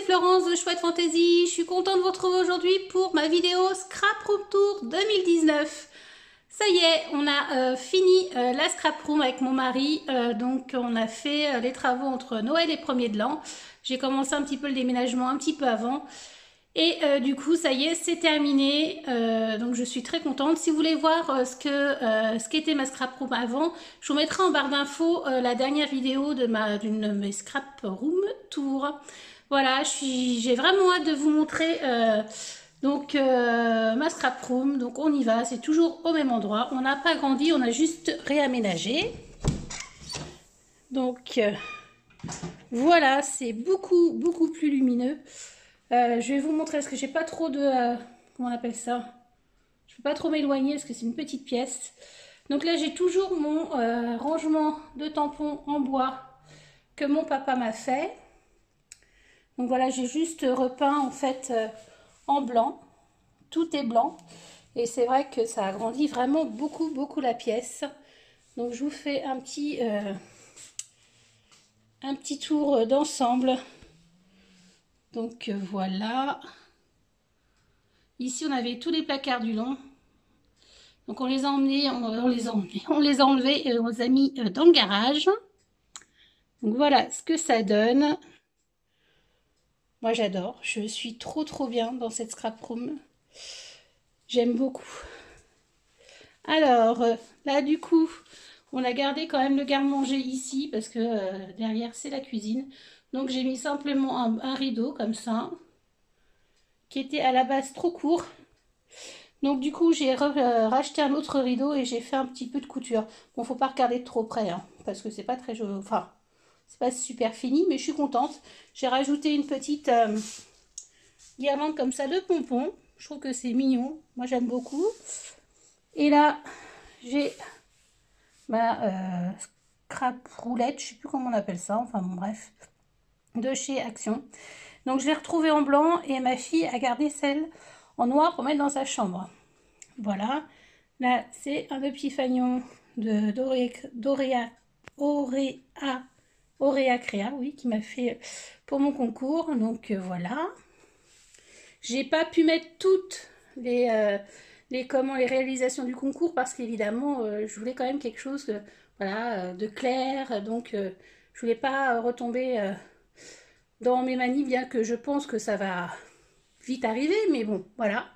Florence de Chouette Fantasy. Je suis contente de vous retrouver aujourd'hui pour ma vidéo Scrap Room Tour 2019. Ça y est, on a fini la Scrap Room avec mon mari. Donc on a fait les travaux entre Noël et 1er de l'an. J'ai commencé un petit peu le déménagement un petit peu avant. Et du coup, ça y est, c'est terminé. Donc je suis très contente. Si vous voulez voir ce qu'était ma Scrap Room avant, je vous mettrai en barre d'infos la dernière vidéo d'une de mes Scrap Room Tour. Voilà, j'ai vraiment hâte de vous montrer ma Scrap Room. Donc on y va, c'est toujours au même endroit. On n'a pas grandi, on a juste réaménagé. Donc voilà, c'est beaucoup plus lumineux. Je vais vous montrer parce que j'ai pas trop de... comment on appelle ça? Je peux pas trop m'éloigner parce que c'est une petite pièce. Donc là, j'ai toujours mon rangement de tampons en bois que mon papa m'a fait. Donc voilà, j'ai juste repeint en fait en blanc. Tout est blanc. Et c'est vrai que ça agrandit vraiment beaucoup la pièce. Donc je vous fais un petit tour d'ensemble. Donc voilà. Ici, on avait tous les placards du long. Donc on les a emmenés, on les a enlevés et on les a mis dans le garage. Donc voilà ce que ça donne. Moi j'adore, je suis trop bien dans cette scrap room. J'aime beaucoup. Alors là du coup, on a gardé quand même le garde-manger ici parce que derrière c'est la cuisine. Donc j'ai mis simplement un rideau comme ça, qui était à la base trop court. Donc du coup j'ai racheté un autre rideau et j'ai fait un petit peu de couture. Bon, faut pas regarder de trop près hein, parce que c'est pas très joli. Enfin, c'est pas super fini, mais je suis contente. J'ai rajouté une petite guirlande comme ça de pompons. Je trouve que c'est mignon. Moi j'aime beaucoup. Et là j'ai ma scrap roulette, je sais plus comment on appelle ça. Enfin bon bref, de chez Action. Donc je l'ai retrouvée en blanc et ma fille a gardé celle en noir pour mettre dans sa chambre. Voilà, là c'est un petit fanion de Auréa Créa, oui, qui m'a fait pour mon concours. Donc voilà, j'ai pas pu mettre toutes les réalisations du concours parce qu'évidemment je voulais quand même quelque chose de clair. Donc je voulais pas retomber dans mes manies, bien que je pense que ça va vite arriver, mais bon, voilà.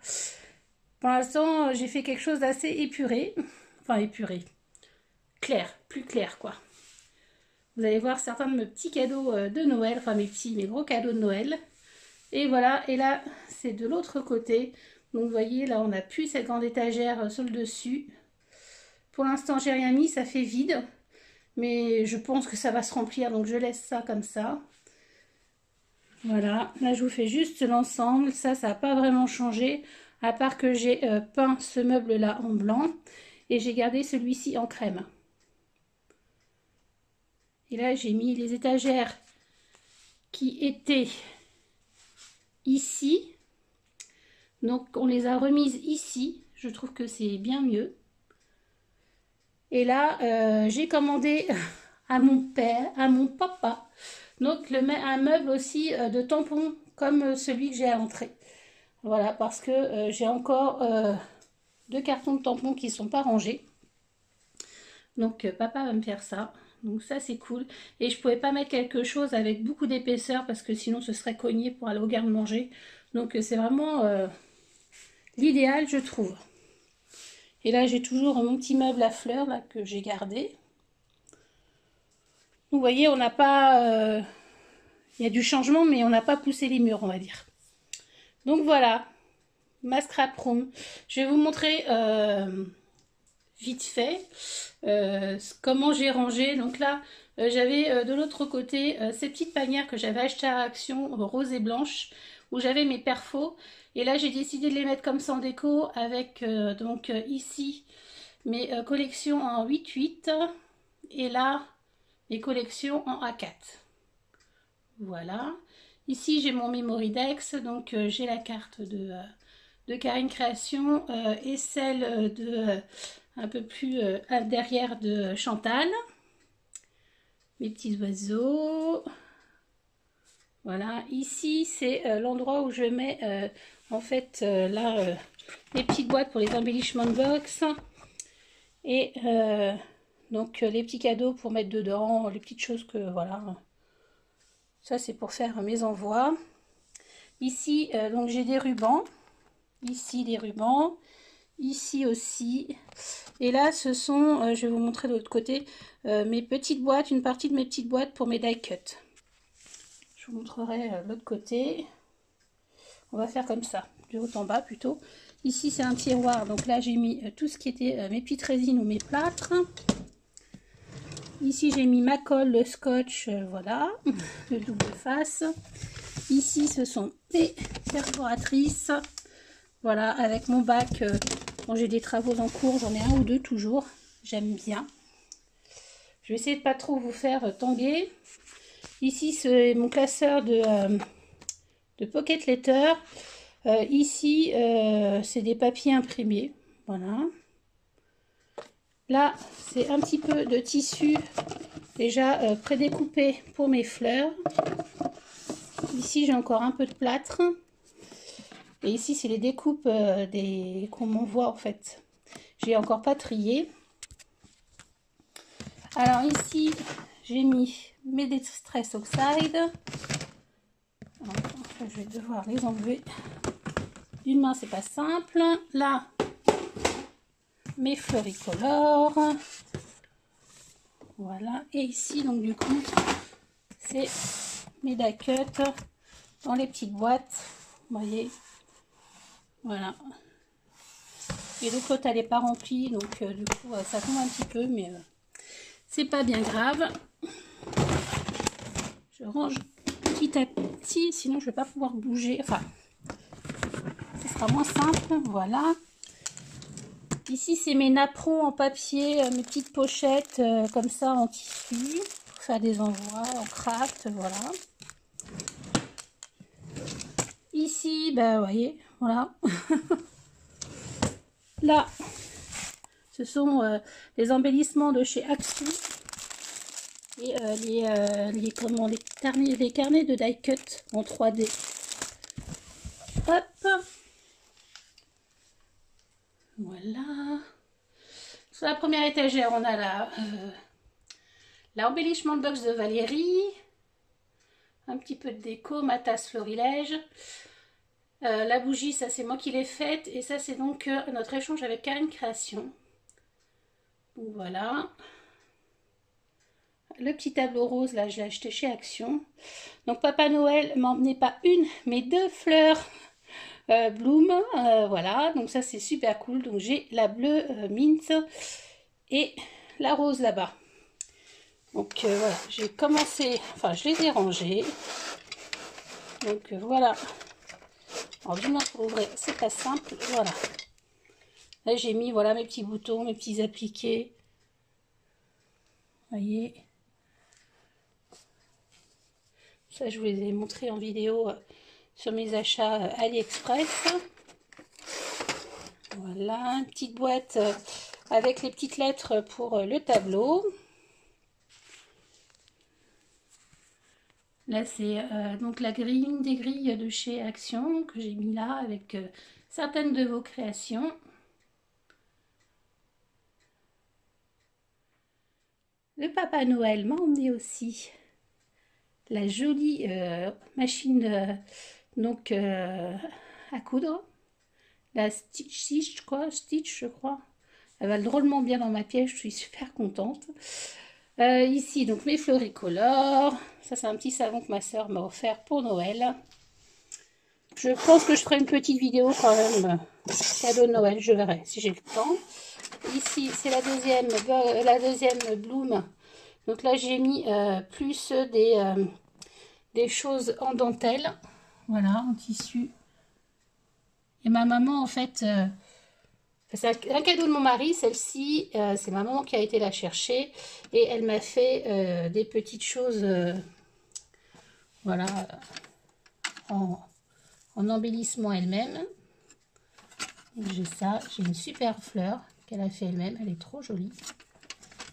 Pour l'instant, j'ai fait quelque chose d'assez épuré. Enfin, épuré. Clair, plus clair, quoi. Vous allez voir certains de mes petits cadeaux de Noël. Enfin, mes gros cadeaux de Noël. Et voilà. Et là, c'est de l'autre côté. Donc, vous voyez, là, on n'a plus cette grande étagère sur le dessus. Pour l'instant, j'ai rien mis. Ça fait vide. Mais je pense que ça va se remplir. Donc, je laisse ça comme ça. Voilà. Là, je vous fais juste l'ensemble. Ça n'a pas vraiment changé. À part que j'ai peint ce meuble-là en blanc. Et j'ai gardé celui-ci en crème. Et là, j'ai mis les étagères qui étaient ici. Donc, on les a remises ici. Je trouve que c'est bien mieux. Et là, j'ai commandé à mon papa, donc un meuble aussi de tampons comme celui que j'ai à l'entrée. Voilà, parce que j'ai encore 2 cartons de tampons qui ne sont pas rangés. Donc papa va me faire ça. Donc ça c'est cool. Et je pouvais pas mettre quelque chose avec beaucoup d'épaisseur parce que sinon ce serait cogné pour aller au garde-manger. Donc c'est vraiment l'idéal je trouve. Et là j'ai toujours mon petit meuble à fleurs là que j'ai gardé. Vous voyez, on n'a pas... il y a du changement mais on n'a pas poussé les murs on va dire. Donc voilà. Ma scrap room. Je vais vous montrer vite fait comment j'ai rangé. Donc là j'avais de l'autre côté ces petites panières que j'avais achetées à Action rose et blanche où j'avais mes perfos et là j'ai décidé de les mettre comme ça en déco avec ici mes collections en 8-8 et là mes collections en A4. Voilà, ici j'ai mon Memorydex, donc j'ai la carte de Karine Création et celle de un peu plus derrière de Chantal. Mes petits oiseaux. Voilà, ici c'est l'endroit où je mets en fait là les petites boîtes pour les embellishment box et donc les petits cadeaux pour mettre dedans, les petites choses que voilà. Ça c'est pour faire mes envois. Ici donc j'ai des rubans, ici des rubans, ici aussi. Et là ce sont, je vais vous montrer de l'autre côté, mes petites boîtes, une partie de mes petites boîtes pour mes die cut. Je vous montrerai l'autre côté. On va faire comme ça, de haut en bas plutôt. Ici c'est un tiroir, donc là j'ai mis tout ce qui était mes petites résines ou mes plâtres. Ici j'ai mis ma colle, le scotch, voilà, le double face. Ici ce sont des perforatrices, voilà, avec mon bac. Quand j'ai des travaux en cours, j'en ai un ou deux toujours, j'aime bien. Je vais essayer de pas trop vous faire tanguer. Ici c'est mon classeur de pocket letter. Ici, c'est des papiers imprimés. Voilà. Là, c'est un petit peu de tissu déjà prédécoupé pour mes fleurs. Ici, j'ai encore un peu de plâtre. Et ici, c'est les découpes qu'on m'envoie en fait. J'ai encore pas trié. Alors ici, j'ai mis mes Distress Oxide. Alors, je vais devoir les enlever. D'une main, c'est pas simple. Là, mes floricolores. Voilà. Et ici, donc du coup, c'est mes die cut dans les petites boîtes. Vous voyez. Voilà. Et l'autre côté, elle n'est pas remplie. Donc, du coup, ça tombe un petit peu. Mais c'est pas bien grave. Je range petit à petit. Sinon, je vais pas pouvoir bouger. Enfin, ce sera moins simple. Voilà. Ici, c'est mes napperons en papier, mes petites pochettes comme ça en tissu pour faire des envois en craft, voilà. Ici, ben, vous voyez, voilà. Là, ce sont les embellissements de chez Action et les carnets de die cut en 3D. Hop. Voilà. Sur la première étagère, on a la embellishment box de Valérie. Un petit peu de déco, ma tasse florilège. La bougie, ça c'est moi qui l'ai faite. Et ça c'est donc notre échange avec Karine Création. Donc voilà. Le petit tableau rose, là, je l'ai acheté chez Action. Donc Papa Noël m'a emmené pas une, mais deux fleurs Bloom. Voilà, donc ça c'est super cool. Donc j'ai la bleue mint et la rose là-bas. Donc voilà, j'ai commencé, enfin je les ai rangés. Donc voilà. Alors du moins pour ouvrir, c'est pas simple. Voilà. Là j'ai mis voilà mes petits boutons, mes petits appliqués. Vous voyez. Ça je vous les ai montrés en vidéo sur mes achats AliExpress. Voilà, une petite boîte avec les petites lettres pour le tableau. Là, c'est donc la grille, une des grilles de chez Action que j'ai mis là avec certaines de vos créations. Le Papa Noël m'a emmené aussi la jolie machine donc à coudre. La Stitch, quoi, Stitch, je crois. Elle va drôlement bien dans ma pièce, je suis super contente. Ici, donc mes floricolores. Ça, c'est un petit savon que ma soeur m'a offert pour Noël. Je pense que je ferai une petite vidéo quand même. Cadeau de Noël, je verrai si j'ai le temps. Ici, c'est la deuxième Bloom. Donc là, j'ai mis plus des choses en dentelle. Voilà, en tissu. Et ma maman, en fait, c'est un cadeau de mon mari. Celle-ci, c'est ma maman qui a été la chercher. Et elle m'a fait des petites choses, voilà, en embellissement elle-même. J'ai ça, j'ai une super fleur qu'elle a fait elle-même. Elle est trop jolie.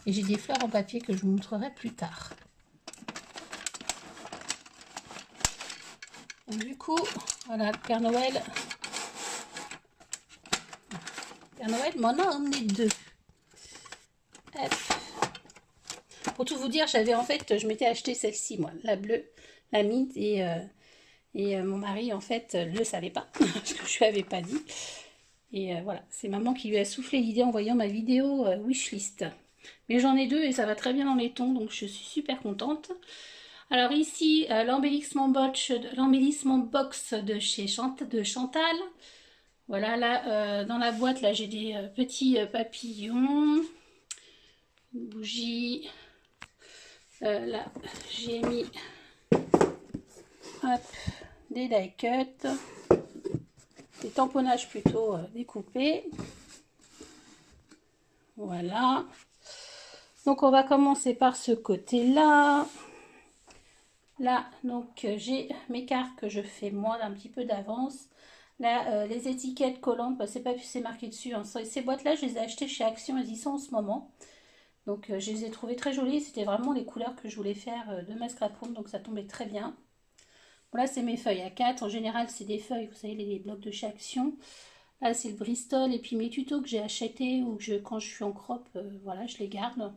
Et j'ai des fleurs en papier que je vous montrerai plus tard. Donc, du coup, voilà, le Père Noël. Père Noël m'en a emmené 2. Hop. Pour tout vous dire, j'avais en fait, je m'étais acheté celle-ci, moi, la bleue, la mint, et mon mari, en fait, ne le savait pas, parce que je lui avais pas dit. Et voilà, c'est maman qui lui a soufflé l'idée en voyant ma vidéo wishlist. Mais j'en ai 2 et ça va très bien dans les tons, donc je suis super contente. Alors ici, l'embellissement box de chez Chantal. Voilà, là, dans la boîte, là, j'ai des petits papillons, une bougie. Là, j'ai mis hop, des die cuts, des tamponnages plutôt découpés. Voilà. Donc, on va commencer par ce côté-là. Là, donc, j'ai mes cartes que je fais moi d'un petit peu d'avance. Là, les étiquettes collantes, bah, c'est marqué dessus. Hein. Ces boîtes-là, je les ai achetées chez Action, elles y sont en ce moment. Donc, je les ai trouvées très jolies. C'était vraiment les couleurs que je voulais faire de ma scrap room, donc ça tombait très bien. Bon, là, c'est mes feuilles à 4. En général, c'est des feuilles, vous savez, les blocs de chez Action. Là, c'est le Bristol. Et puis, mes tutos que j'ai achetés ou quand je suis en crop, voilà, je les garde.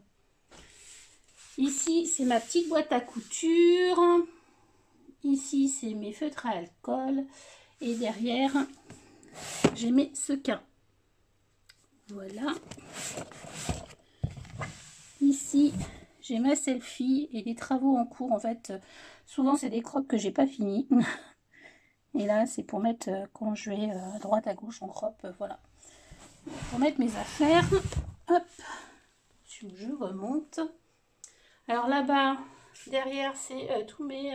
Ici, c'est ma petite boîte à couture. Ici, c'est mes feutres à alcool. Et derrière, j'ai mes sequins. Voilà. Ici, j'ai ma selfie et des travaux en cours. En fait, souvent, c'est des crops que j'ai pas fini. Et là, c'est pour mettre, quand je vais à droite, à gauche en crop, voilà. Pour mettre mes affaires. Hop. Je remonte. Alors là-bas, derrière, c'est tous mes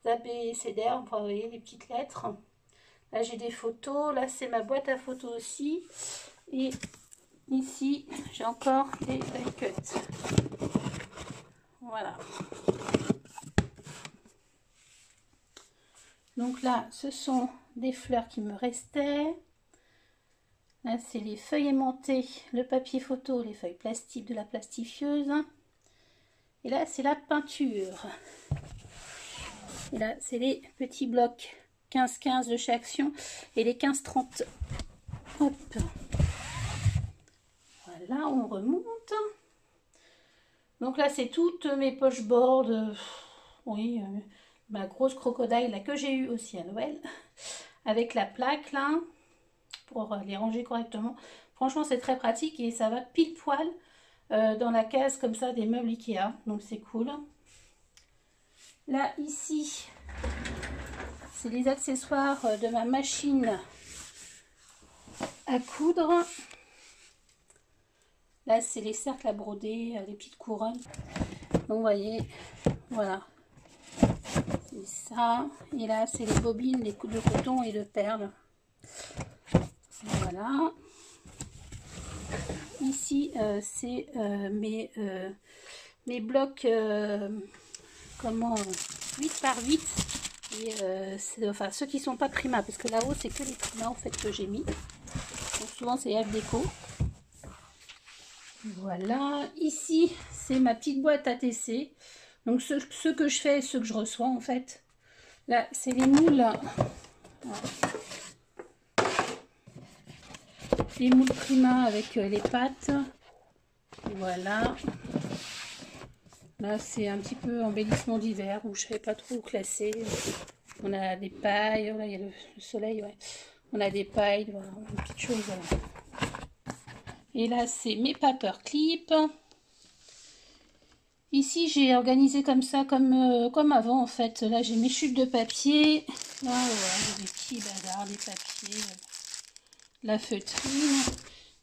abécédaires. Enfin, vous voyez, les petites lettres. Là, j'ai des photos. Là, c'est ma boîte à photos aussi. Et ici, j'ai encore des die cuts. Voilà. Donc là, ce sont des fleurs qui me restaient. Là, c'est les feuilles aimantées, le papier photo, les feuilles plastiques de la plastifieuse. Et là, c'est la peinture. Et là, c'est les petits blocs 15-15 de chez Action et les 15-30. Hop. Voilà, on remonte. Donc là, c'est toutes mes pocheboards. Oui, ma grosse crocodile là, que j'ai eu aussi à Noël. Avec la plaque là, pour les ranger correctement. Franchement, c'est très pratique et ça va pile poil dans la case comme ça des meubles Ikea. Donc c'est cool. Là, ici, c'est les accessoires de ma machine à coudre. Là, c'est les cercles à broder, les petites couronnes. Donc, vous voyez, voilà. C'est ça. Et là, c'est les bobines, les coups de coton et de perles. Voilà. Ici, c'est mes blocs, comment, 8 par 8. Et enfin, ceux qui ne sont pas Prima, parce que là-haut, c'est que les Prima, en fait, que j'ai mis. Donc, souvent, c'est F Déco. Voilà, ici c'est ma petite boîte ATC. Donc ce que je fais, ce que je reçois en fait. Là, c'est les moules. Les moules Prima avec les pattes. Voilà. Là, c'est un petit peu embellissement d'hiver où je ne savais pas trop où classer. On a des pailles. Là, il y a le soleil. Ouais. On a des pailles. Voilà, une petite chose. Voilà. Et là, c'est mes paper clips. Ici, j'ai organisé comme ça, comme avant, en fait. Là, j'ai mes chutes de papier. Là, voilà, des petits bazars, des papiers. La feutrine.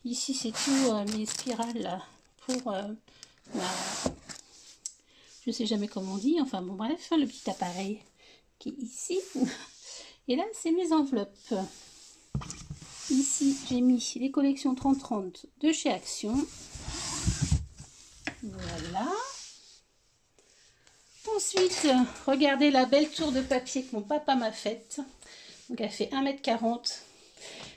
Ici, c'est tout mes spirales là, pour je sais jamais comment on dit. Enfin, bon, bref, le petit appareil qui est ici. Et là, c'est mes enveloppes. Ici, j'ai mis les collections 30-30 de chez Action. Voilà. Ensuite, regardez la belle tour de papier que mon papa m'a faite. Donc, elle fait 1,40 m.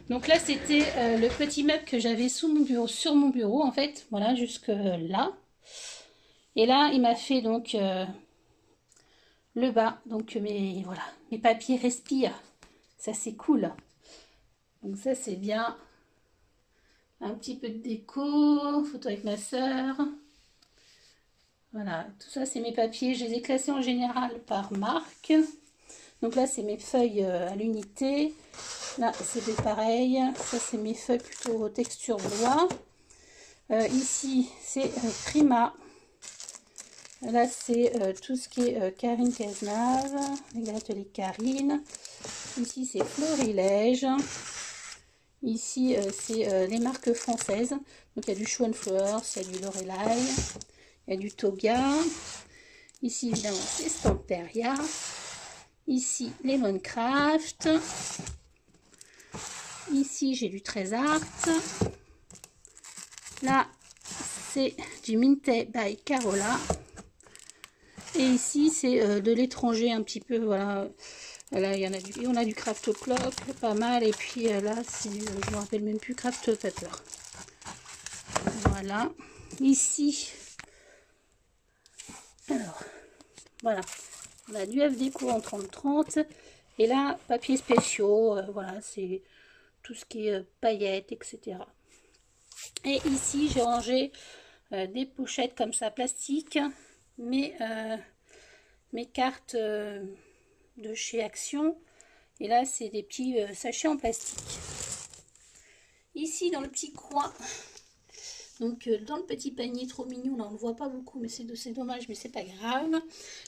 Donc là, c'était le petit meuble que j'avais sur mon bureau, en fait. Voilà, jusque là. Et là, il m'a fait donc le bas. Donc voilà, mes papiers respirent. Ça c'est cool. Donc ça c'est bien. Un petit peu de déco, photo avec ma soeur. Voilà, tout ça c'est mes papiers. Je les ai classés en général par marque. Donc là c'est mes feuilles à l'unité. Là c'est pareil. Ça c'est mes feuilles plutôt texture bois. Ici c'est Prima. Là c'est tout ce qui est Karine Cazenave, l'atelier Karine. Ici c'est Florilège. Ici c'est les marques françaises. Donc il y a du Show and Flowers, il y a du Lorelai, il y a du Toga. Ici évidemment c'est Stamperia. Ici Lemoncraft. Ici j'ai du Trésart. Là c'est du Minté by Carola. Et ici c'est de l'étranger un petit peu, voilà. Là il y en a du, on a du Craft Clock, pas mal. Et puis là c'est, je me rappelle même plus, Craft Paper. Voilà. Ici, alors voilà, on a du FD Déco en 30-30. Et là papiers spéciaux, voilà, c'est tout ce qui est paillettes, etc. Et ici j'ai rangé des pochettes comme ça plastique, mes cartes de chez Action. Et là c'est des petits sachets en plastique. Ici dans le petit coin, donc dans le petit panier trop mignon, là on ne le voit pas beaucoup, mais c'est dommage, mais c'est pas grave.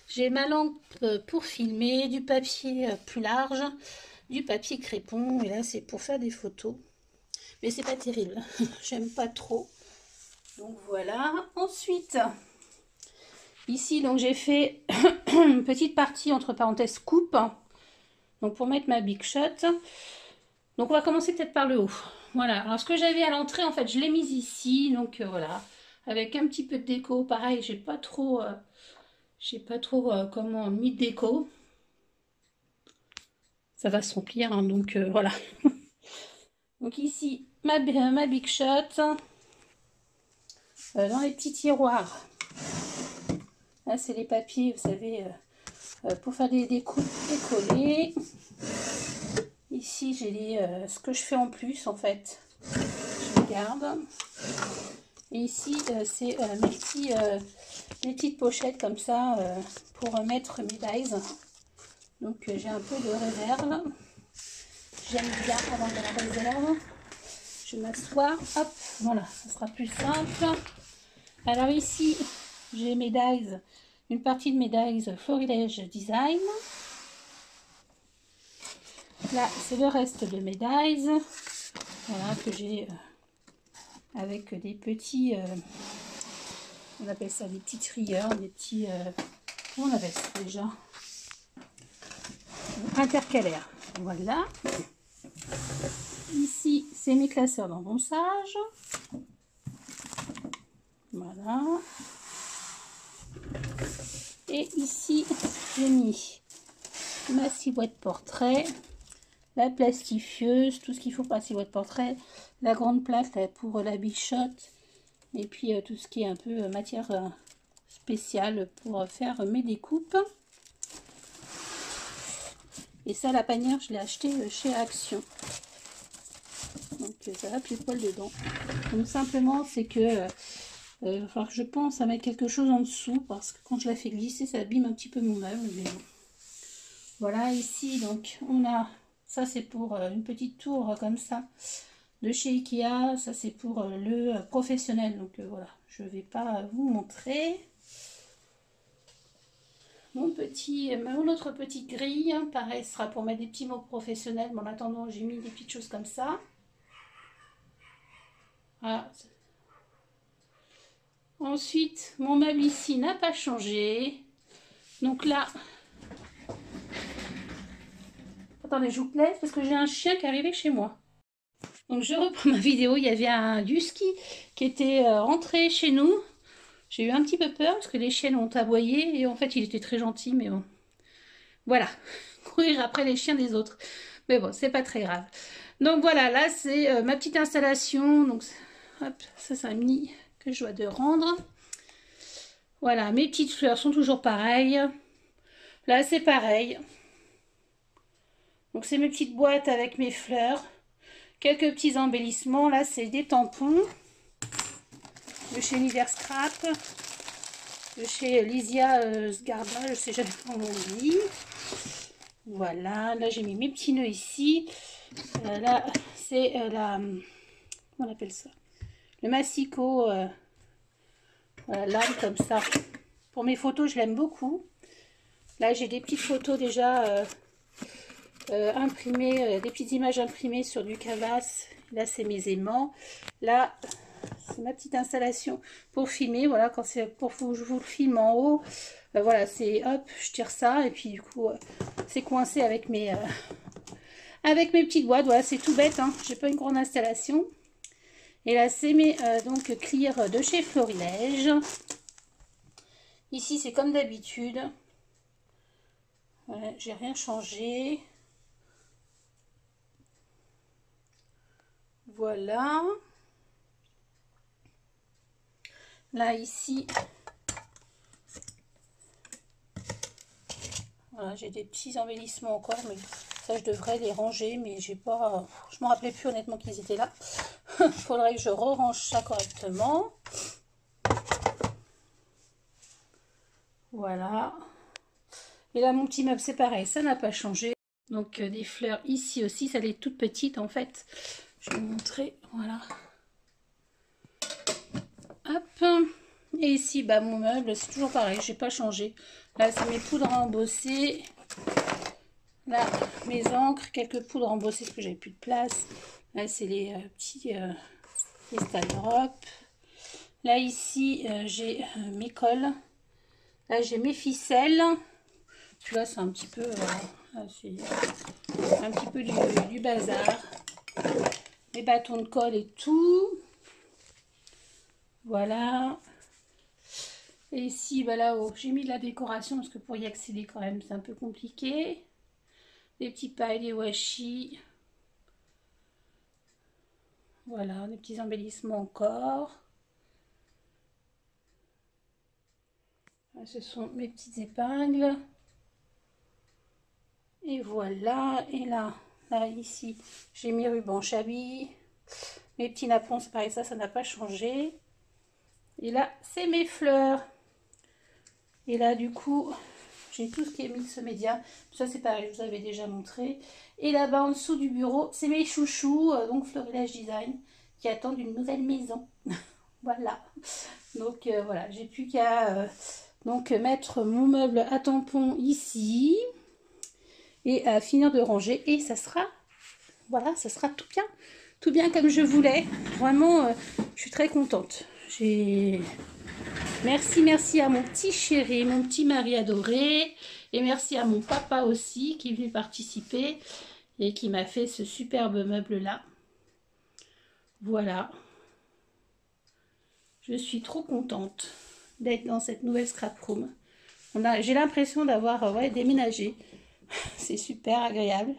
J'ai ma lampe pour filmer, du papier plus large, du papier crépon, et là c'est pour faire des photos. Mais c'est pas terrible, j'aime pas trop. Donc voilà. Ensuite, ici donc j'ai fait une petite partie entre parenthèses coupe. Donc pour mettre ma Big Shot. Donc on va commencer peut-être par le haut. Voilà. Alors ce que j'avais à l'entrée, en fait, je l'ai mise ici. Donc voilà. Avec un petit peu de déco. Pareil, j'ai pas trop comment mis de déco. Ça va se remplir, hein, donc voilà. Donc ici, ma Big Shot. Dans les petits tiroirs. Là, c'est les papiers, vous savez, pour faire des coupes décollées. Ici, j'ai ce que je fais en plus, en fait. Je les garde. Et ici, c'est mes petites pochettes comme ça pour mettre mes dies. Donc, j'ai un peu de réserve. J'aime bien avoir de la réserve. Je m'assois. Hop, voilà, ça sera plus simple. Alors ici, j'ai mes dies. Une partie de mes dies Florilège Design. Là, c'est le reste de mes dies. Voilà, que j'ai avec des petits, on appelle ça des petits trieurs, des petits, comment on appelle ça déjà? Intercalaires. Voilà. Ici, c'est mes classeurs d'embonçage. Voilà. Et ici, j'ai mis ma silhouette portrait, la plastifieuse, tout ce qu'il faut pour la silhouette portrait, la grande plaque là, pour la Big Shot, et puis tout ce qui est un peu matière spéciale pour faire mes découpes. Et ça, la panière, je l'ai acheté chez Action. Donc ça va pile poil dedans. Donc simplement, c'est que enfin, je pense à mettre quelque chose en dessous, parce que quand je la fais glisser, ça abîme un petit peu mon meuble. Mais bon. Voilà, ici, donc on a, ça c'est pour une petite tour comme ça, de chez Ikea. Ça c'est pour le professionnel. Donc voilà, je vais pas vous montrer. Mon autre petite grille, pareil, sera pour mettre des petits mots professionnels. Mais en attendant, j'ai mis des petites choses comme ça. Voilà. Ensuite, mon meuble ici n'a pas changé. Donc là, attendez, je vous laisse parce que j'ai un chien qui est arrivé chez moi. Donc je reprends ma vidéo. Il y avait un husky qui était rentré chez nous. J'ai eu un petit peu peur parce que les chiennes ont aboyé et en fait il était très gentil, mais bon. Voilà, courir après les chiens des autres. Mais bon, c'est pas très grave. Donc voilà, là c'est ma petite installation. Donc hop, ça c'est un mini que je dois de rendre. Voilà, mes petites fleurs sont toujours pareilles. Là, c'est pareil. Donc, c'est mes petites boîtes avec mes fleurs. Quelques petits embellissements. Là, c'est des tampons de chez Univers Scrap, de chez Lysia Sgarda, je sais jamais comment on dit. Voilà, là j'ai mis mes petits nœuds ici. Là, c'est la... Comment on appelle ça? Le massicot. Voilà, lame comme ça. Pour mes photos, je l'aime beaucoup. Là, j'ai des petites photos déjà imprimées, des petites images imprimées sur du canvas. Là, c'est mes aimants. Là, c'est ma petite installation pour filmer. Voilà, quand c'est pour vous, je vous le filme en haut. Voilà, c'est hop, je tire ça et puis du coup, c'est coincé avec mes petites boîtes. Voilà, c'est tout bête, hein. J'ai pas une grande installation. Et là, c'est mes donc clear de chez Florilège. Ici, c'est comme d'habitude. Voilà, j'ai rien changé. Voilà. Là, ici, voilà, j'ai des petits embellissements encore, mais ça, je devrais les ranger, mais j'ai pas... Je me rappelais plus honnêtement qu'ils étaient là. Il faudrait que je range ça correctement. Voilà. Et là, mon petit meuble, c'est pareil, ça n'a pas changé. Donc, des fleurs ici aussi, ça les toutes petites en fait. Je vais vous montrer, voilà. Hop. Et ici, bah, mon meuble, c'est toujours pareil, j'ai pas changé. Là, c'est mes poudres à embosser. Là, mes encres, quelques poudres à embosser parce que j'avais plus de place. Là, c'est les petits cristal d'Europe. Là, ici, j'ai mes cols. Là, j'ai mes ficelles. Puis là, c'est un petit peu, c'est un petit peu du bazar. Mes bâtons de colle et tout. Voilà. Et ici, bah là-haut, j'ai mis de la décoration parce que pour y accéder quand même, c'est un peu compliqué. Des petits pailles, des washi. Voilà, des petits embellissements encore. Là, ce sont mes petites épingles. Et voilà. Et là, ici, j'ai mis ruban chablis. Mes petits napperons, c'est pareil, ça n'a pas changé. Et là, c'est mes fleurs. Et là, du coup, j'ai tout ce qui est mix média. Ça, c'est pareil, je vous avais déjà montré. Et là-bas, en dessous du bureau, c'est mes chouchous, donc Florilège Design, qui attendent une nouvelle maison. Voilà. Donc, voilà, j'ai plus qu'à donc mettre mon meuble à tampon ici. Et à finir de ranger. Et ça sera, voilà, ça sera tout bien. Tout bien comme je voulais. Vraiment, je suis très contente. Merci à mon petit chéri, mon petit mari adoré. Et merci à mon papa aussi qui est venu participer et qui m'a fait ce superbe meuble-là. Voilà. Je suis trop contente d'être dans cette nouvelle scrap room. J'ai l'impression d'avoir déménagé. C'est super agréable.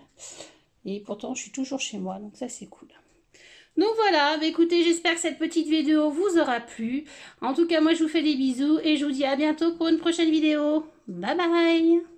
Et pourtant, je suis toujours chez moi. Donc ça, c'est cool. Donc voilà, bah écoutez, j'espère que cette petite vidéo vous aura plu. En tout cas, moi, je vous fais des bisous et je vous dis à bientôt pour une prochaine vidéo. Bye bye!